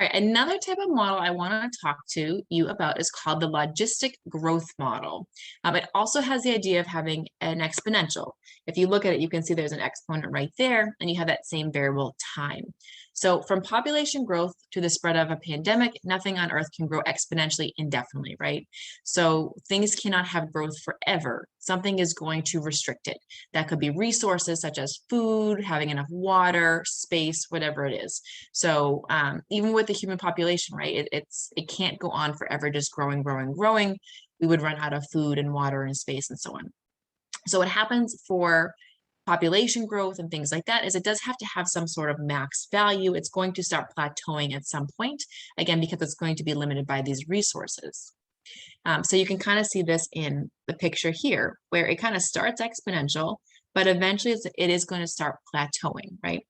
All right, another type of model I want to talk to you about is called the logistic growth model. It also has the idea of having an exponential. If you look at it, you can see there's an exponent right there, and you have that same variable time. So from population growth to the spread of a pandemic, nothing on Earth can grow exponentially indefinitely, right? So things cannot have growth forever. Something is going to restrict it. That could be resources such as food, having enough water, space, whatever it is. So even with the human population, right, it can't go on forever just growing. We would run out of food and water and space and so on. So what happens for population growth and things like that is it does have to have some sort of max value. It's going to start plateauing at some point, again, because it's going to be limited by these resources. So you can kind of see this in the picture here, where it kind of starts exponential, but eventually it is going to start plateauing, right?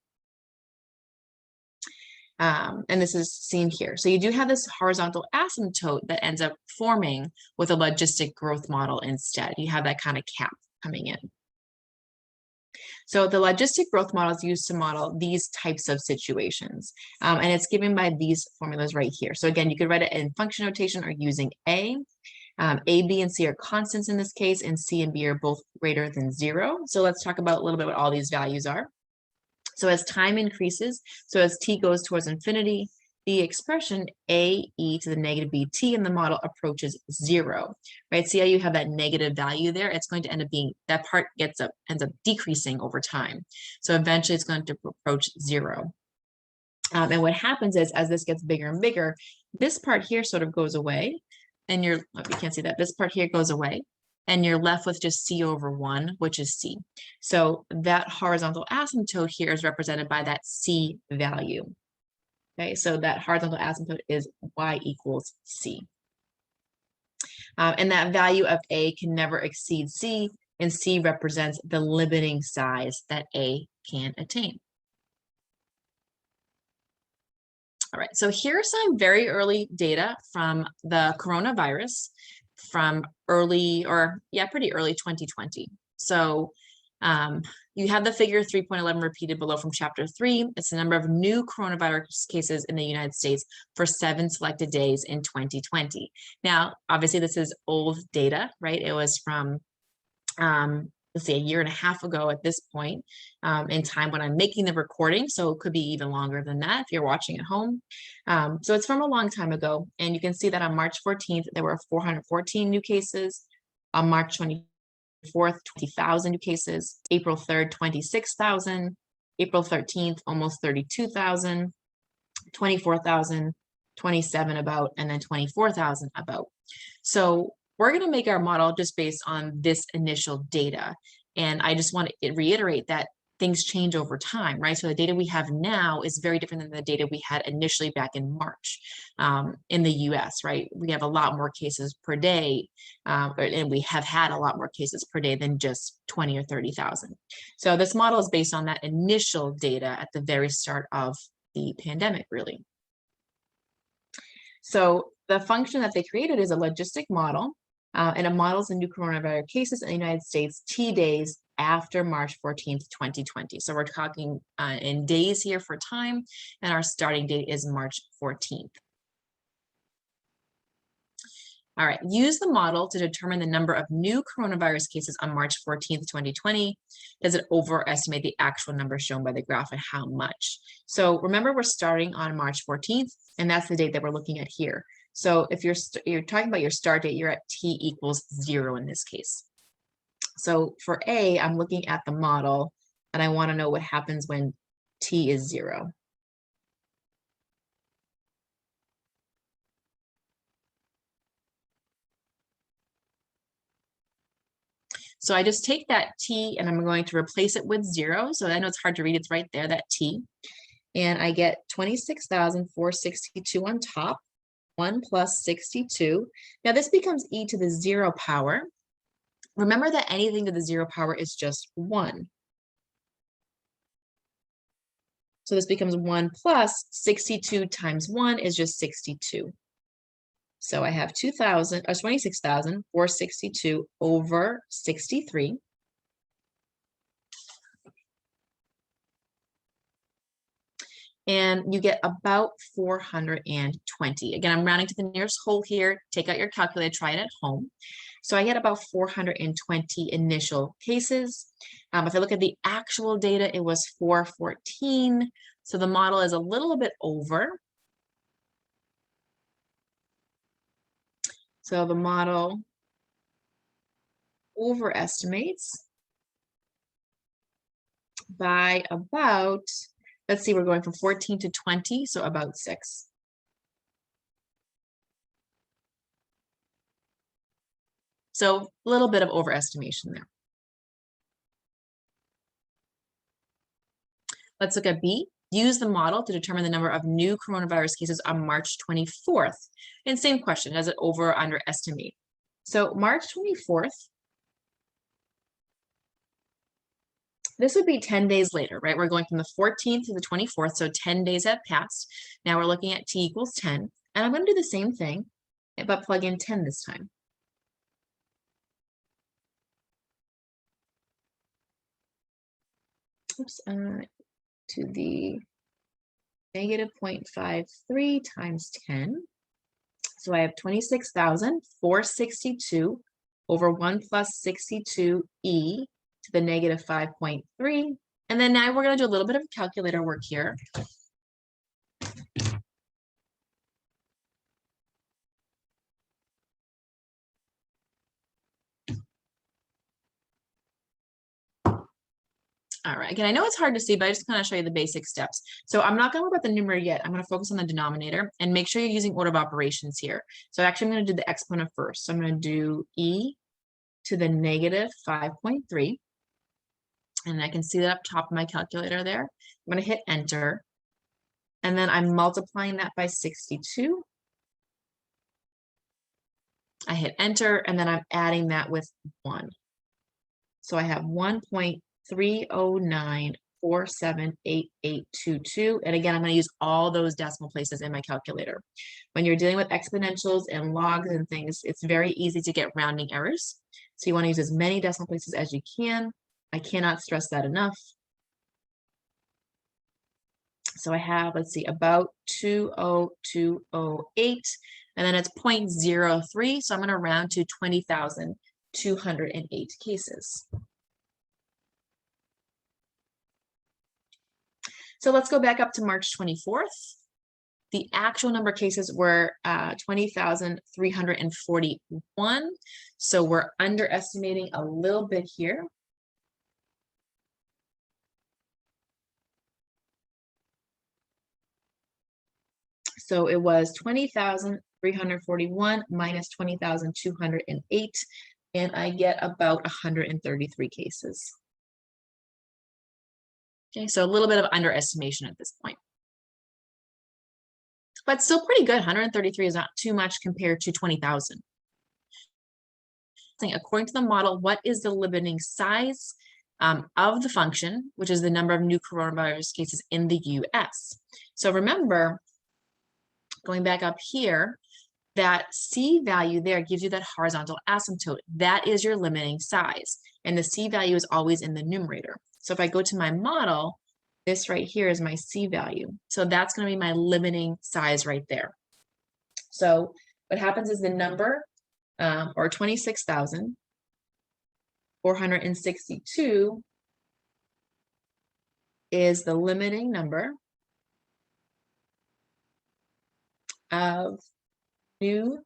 And this is seen here. So you do have this horizontal asymptote that ends up forming with a logistic growth model instead. You have that kind of cap coming in. So the logistic growth model is used to model these types of situations. And it's given by these formulas right here. So again, you could write it in function notation or using A. A, B, and C are constants in this case, and C and B are both greater than 0. So let's talk about a little bit what all these values are. So as time increases, so as t goes towards infinity, the expression a e to the negative bt in the model approaches 0, right? See how you have that negative value there? It's going to end up being, that part ends up decreasing over time. So eventually it's going to approach 0. And what happens is, as this gets bigger and bigger, this part here sort of goes away, and you can't see that, this part here goes away, and you're left with just c over 1, which is c. So that horizontal asymptote here is represented by that c value. Okay, so that horizontal asymptote is y equals c. And that value of a can never exceed c, and c represents the limiting size that a can attain. All right, so here's some very early data from the coronavirus from pretty early 2020. So you have the figure 3.11 repeated below from chapter 3. It's the number of new coronavirus cases in the United States for 7 selected days in 2020. Now, obviously this is old data, right? It was from, let's see, a year and a half ago at this point in time when I'm making the recording. So it could be even longer than that if you're watching at home. So it's from a long time ago. And you can see that on March 14th, there were 414 new cases. On March 24th, 20,000 new cases. April 3rd, 26,000. April 13th, almost 32,000. 24,000, 27 about, and then 24,000 about. So we're going to make our model just based on this initial data. And I just want to reiterate that things change over time, right? So the data we have now is very different than the data we had initially back in March in the US, right? We have a lot more cases per day, and we have had a lot more cases per day than just 20 or 30,000. So this model is based on that initial data at the very start of the pandemic, really. So the function that they created is a logistic model, and it models the new coronavirus cases in the United States T days after March 14th, 2020. So we're talking in days here for time, and our starting date is March 14th. All right, use the model to determine the number of new coronavirus cases on March 14th, 2020. Does it overestimate the actual number shown by the graph, and how much? So remember, we're starting on March 14th, and that's the date that we're looking at here. So if you're talking about your start date, you're at t equals 0 in this case. So for A, I'm looking at the model, and I want to know what happens when t is 0. So I just take that t and I'm going to replace it with 0. So I know it's hard to read, it's right there, that t. And I get 26,462 on top, 1 plus 62. Now this becomes e to the 0 power. Remember that anything to the 0 power is just 1. So this becomes 1 plus 62 times 1 is just 62. So I have 26,462 over 63. and you get about 420. Again, I'm rounding to the nearest whole here. Take out your calculator, try it at home. So I get about 420 initial cases. If I look at the actual data, it was 414. So the model is a little bit over. So the model overestimates by about, let's see, we're going from 14 to 20, so about 6. So a little bit of overestimation there. Let's look at B. Use the model to determine the number of new coronavirus cases on March 24th. And same question, does it over or underestimate? So March 24th, this would be 10 days later, right? We're going from the 14th to the 24th, so 10 days have passed. Now we're looking at t equals 10, and I'm going to do the same thing, but plug in 10 this time. Oops, to the negative 0.53 times 10. So I have 26,462 over 1 plus 62e to the negative 5.3. And then now we're going to do a little bit of calculator work here. All right, again, I know it's hard to see, but I just kind of show you the basic steps. So I'm not going to worry about the numerator yet. I'm going to focus on the denominator and make sure you're using order of operations here. So actually, I'm going to do the exponent first. So I'm going to do e to the negative 5.3. And I can see that up top of my calculator there. I'm going to hit enter. And then I'm multiplying that by 62. I hit enter, and then I'm adding that with 1. So I have 1.309478822. And again, I'm going to use all those decimal places in my calculator. When you're dealing with exponentials and logs and things, it's very easy to get rounding errors. So you want to use as many decimal places as you can. I cannot stress that enough. So I have, let's see, about 20208, and then it's 0.03. So I'm going to round to 20,208 cases. So let's go back up to March 24th. The actual number of cases were 20,341. So we're underestimating a little bit here. So it was 20,341 minus 20,208, and I get about 133 cases. Okay, so a little bit of underestimation at this point. But still pretty good. 133 is not too much compared to 20,000. According to the model, what is the limiting size of the function, which is the number of new coronavirus cases in the US? So remember, going back up here, that C value there gives you that horizontal asymptote. That is your limiting size. And the C value is always in the numerator. So if I go to my model, this right here is my C value. So that's going to be my limiting size right there. So what happens is the number, or 26,462 is the limiting number of new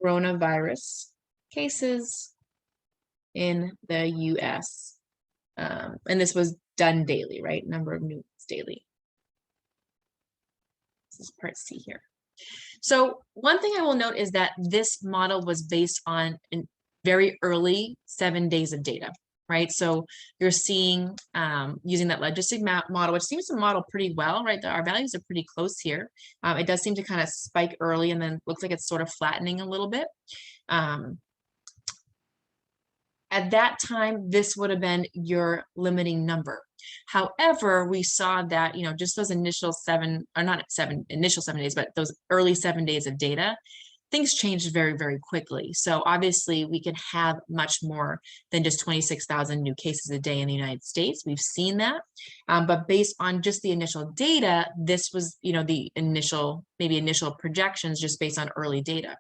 coronavirus cases in the US. And this was done daily, right? Number of new daily. This is part C here. So one thing I will note is that this model was based on very early 7 days of data, right? So you're seeing using that logistic model, which seems to model pretty well, right? Our values are pretty close here. It does seem to kind of spike early and then looks like it's sort of flattening a little bit. At that time, this would have been your limiting number. However, we saw that, just those initial initial 7 days, but those early 7 days of data, things changed very, very quickly. So obviously we can have much more than just 26,000 new cases a day in the United States. We've seen that. But based on just the initial data, this was, the initial projections just based on early data.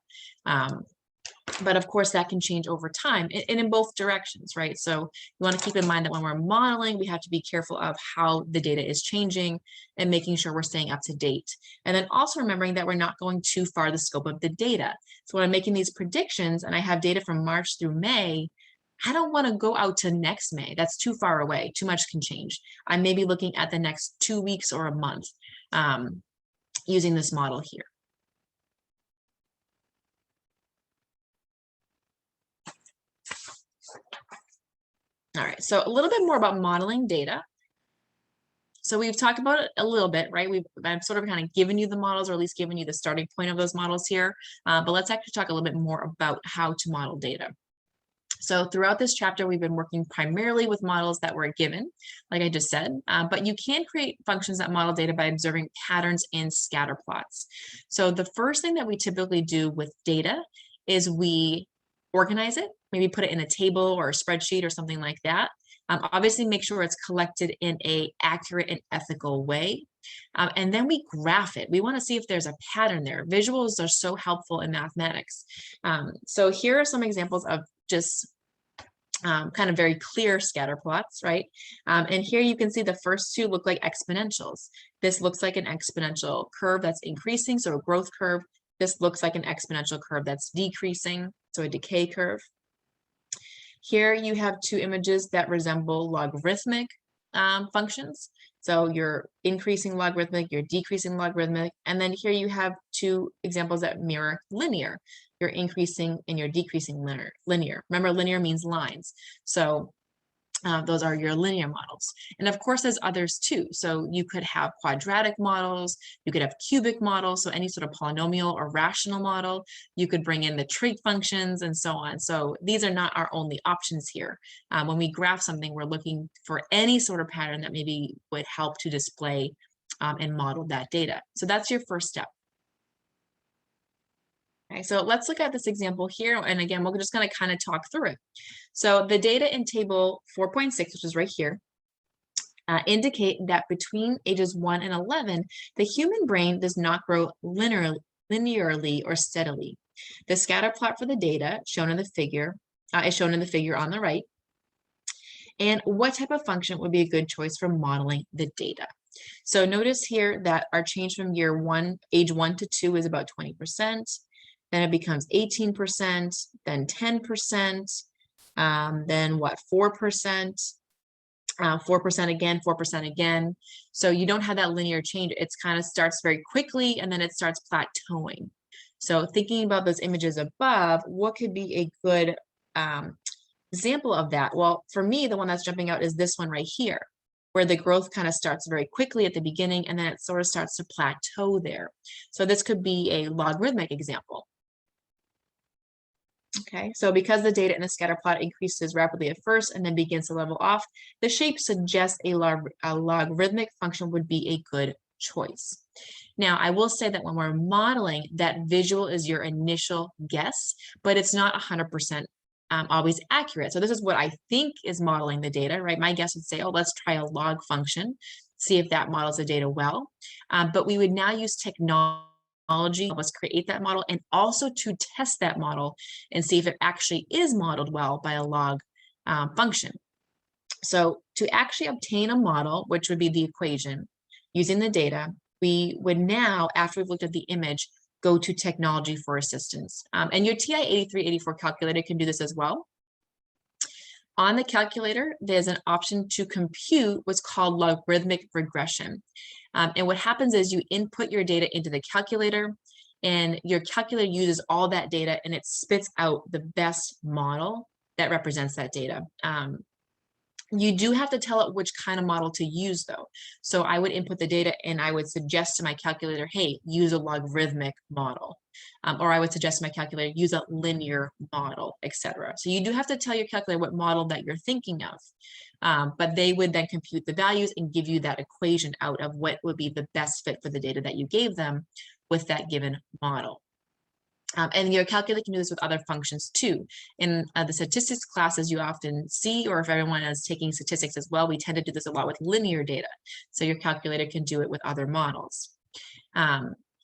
But of course that can change over time and in both directions, right? So you want to keep in mind that when we're modeling, we have to be careful of how the data is changing and making sure we're staying up to date. And then also remembering that we're not going too far the scope of the data. So when I'm making these predictions and I have data from March through May, I don't want to go out to next May. That's too far away. Too much can change. I may be looking at the next 2 weeks or a month using this model here. All right, so a little bit more about modeling data. So we've talked about it a little bit, right? I've sort of kind of given you the models, or at least given you the starting point of those models here. But let's actually talk a little bit more about how to model data. So throughout this chapter, we've been working primarily with models that were given, like I just said, but you can create functions that model data by observing patterns in scatter plots. So the first thing that we typically do with data is we organize it, maybe put it in a table or a spreadsheet or something like that. Obviously, make sure it's collected in an accurate and ethical way. And then we graph it. We want to see if there's a pattern there. Visuals are so helpful in mathematics. So here are some examples of just kind of very clear scatter plots, right? And here you can see the first two look like exponentials. This looks like an exponential curve that's increasing, so a growth curve. This looks like an exponential curve that's decreasing, so a decay curve. Here you have two images that resemble logarithmic functions. So you're increasing logarithmic, you're decreasing logarithmic, and then here you have two examples that mirror linear. You're increasing and you're decreasing linear. Remember, linear means lines. So those are your linear models. And of course, there's others too. So you could have quadratic models, you could have cubic models, so any sort of polynomial or rational model. You could bring in the trig functions and so on. So these are not our only options here. When we graph something, we're looking for any sort of pattern that maybe would help to display and model that data. So that's your first step. Okay, so let's look at this example here. And again, we're just going to kind of talk through it. So the data in table 4.6, which is right here, indicate that between ages 1 and 11, the human brain does not grow linearly or steadily. The scatter plot for the data shown in the figure is shown in the figure on the right. And what type of function would be a good choice for modeling the data? So notice here that our change from age 1 to 2 is about 20%. Then it becomes 18%, then 10%, then what, 4%, 4% again, 4% again. So you don't have that linear change. It's kind of starts very quickly and then it starts plateauing. So thinking about those images above, what could be a good example of that? Well, for me, the one that's jumping out is this one right here, where the growth kind of starts very quickly at the beginning and then it sort of starts to plateau there. So this could be a logarithmic example. Okay, so because the data in the scatter plot increases rapidly at first and then begins to level off, the shape suggests a logarithmic function would be a good choice. Now, I will say that when we're modeling, that visual is your initial guess, but it's not 100% always accurate. So this is what I think is modeling the data, right? My guess would say, oh, let's try a log function, see if that models the data well. But we would now use technology. Let's create that model and also to test that model and see if it actually is modeled well by a log function. So to actually obtain a model, which would be the equation using the data, we would now, after we've looked at the image, go to technology for assistance. And your TI 8384 calculator can do this as well. On the calculator, there's an option to compute what's called logarithmic regression. And what happens is you input your data into the calculator and your calculator uses all that data and it spits out the best model that represents that data. You do have to tell it which kind of model to use though. So I would input the data and I would suggest to my calculator, hey, use a logarithmic model. Or I would suggest to my calculator, use a linear model, etc. So you do have to tell your calculator what model that you're thinking of. But they would then compute the values and give you that equation out of what would be the best fit for the data that you gave them with that given model. And your calculator can do this with other functions too. In the statistics classes you often see, or if everyone is taking statistics as well, we tend to do this a lot with linear data. So your calculator can do it with other models.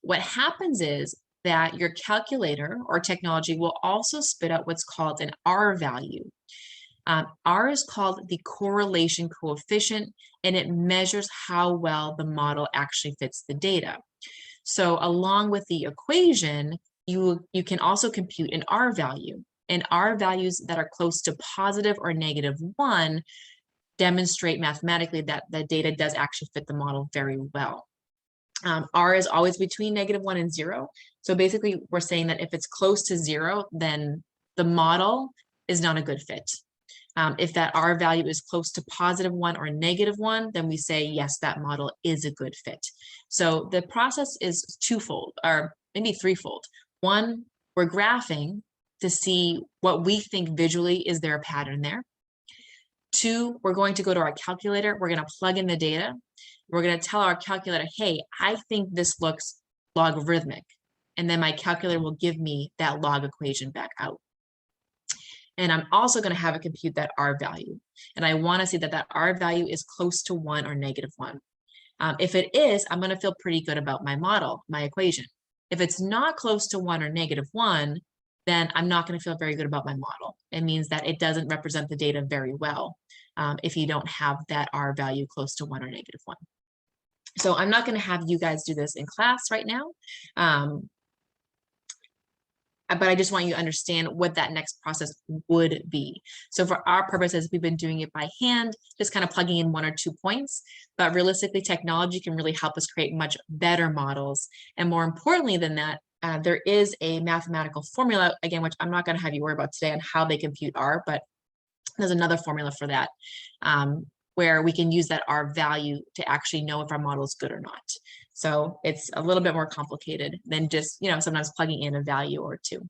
What happens is that your calculator or technology will also spit out what's called an R value. R is called the correlation coefficient, and it measures how well the model actually fits the data. So along with the equation, you can also compute an R value. And R values that are close to positive or -1 demonstrate mathematically that the data does actually fit the model very well. R is always between -1 and 0. So basically, we're saying that if it's close to 0, then the model is not a good fit. If that R value is close to +1 or -1, then we say, yes, that model is a good fit. So the process is twofold, or maybe threefold. One, we're graphing to see what we think visually is there a pattern there. Two, we're going to go to our calculator. We're going to plug in the data. We're going to tell our calculator, hey, I think this looks logarithmic. And then my calculator will give me that log equation back out. And I'm also going to have it compute that R value. And I want to see that that R value is close to 1 or -1. If it is, I'm going to feel pretty good about my model, my equation. If it's not close to 1 or -1, then I'm not going to feel very good about my model. It means that it doesn't represent the data very well if you don't have that R value close to 1 or -1. So I'm not going to have you guys do this in class right now. But I just want you to understand what that next process would be. So for our purposes, we've been doing it by hand, just kind of plugging in 1 or 2 points. But realistically, technology can really help us create much better models. And more importantly than that, there is a mathematical formula, again, which I'm not going to have you worry about today on how they compute R, but there's another formula for that, where we can use that R value to actually know if our model is good or not. So it's a little bit more complicated than just, sometimes plugging in a value or two.